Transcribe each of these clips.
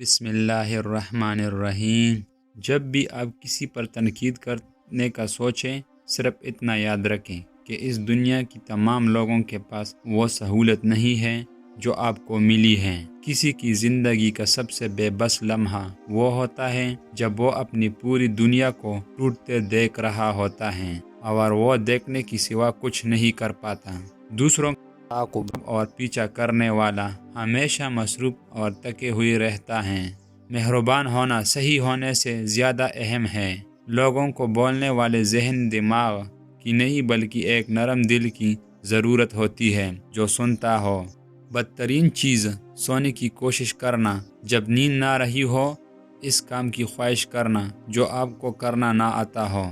بسم اللہ الرحمن الرحیم۔ جب بھی آپ کسی پر تنقید کرنے کا سوچیں، صرف اتنا یاد رکھیں کہ اس دنیا کی تمام لوگوں کے پاس وہ سہولت نہیں ہے جو آپ کو ملی ہے۔ کسی کی زندگی کا سب سے بے بس لمحہ وہ ہوتا ہے جب وہ اپنی پوری دنیا کو ٹوٹتے دیکھ رہا ہوتا ہے اور وہ دیکھنے کی سوا کچھ نہیں کر پاتا۔ دوسروں تعاقب اور پیچھا کرنے والا ہمیشہ مصروف اور تکے ہوئے رہتا ہے۔ مہربان ہونا صحیح ہونے سے زیادہ اہم ہے۔ لوگوں کو بولنے والے ذہن دماغ کی نہیں بلکہ ایک نرم دل کی ضرورت ہوتی ہے جو سنتا ہو۔ بدترین چیز سونے کی کوشش کرنا جب نیند نہ رہی ہو، اس کام کی خواہش کرنا جو آپ کو کرنا نہ آتا ہو،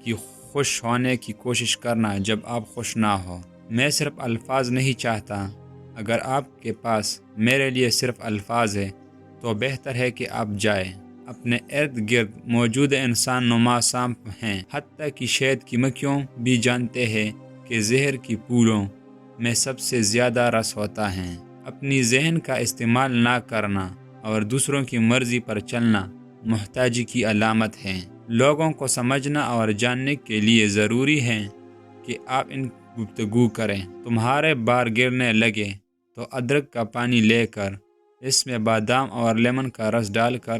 کہ خوش ہونے کی کوشش کرنا جب آپ خوش نہ ہو۔ میں صرف الفاظ نہیں چاہتا۔ اگر آپ کے پاس میرے لیے صرف الفاظ ہے تو بہتر ہے کہ آپ جائیں۔ اپنے ارد گرد موجود انسان نما سانپ ہیں، حتیٰ کہ شہد کی مکھیوں بھی جانتے ہیں کہ زہر کی پھولوں میں سب سے زیادہ رس ہوتا ہے۔ اپنی ذہن کا استعمال نہ کرنا اور دوسروں کی مرضی پر چلنا محتاجی کی علامت ہے۔ لوگوں کو سمجھنا اور جاننے کے لیے ضروری ہے کہ آپ ان گفتگو کریں۔ تمہارے بال گرنے لگے تو ادرک کا پانی لے کر اس میں بادام اور لیمن کا رس ڈال کر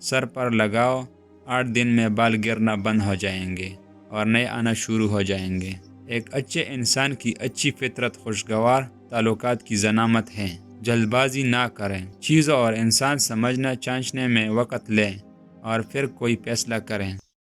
سر پر لگاؤ۔ 8 دن میں بال گرنا بند ہو جائیں گے اور نئے آنا شروع ہو جائیں گے۔ ایک اچھے انسان کی اچھی فطرت خوشگوار تعلقات کی ضمانت ہے۔ جلد بازی نہ کریں۔ چیزوں اور انسان سمجھنا چاچنے میں وقت لیں اور پھر کوئی فیصلہ کریں۔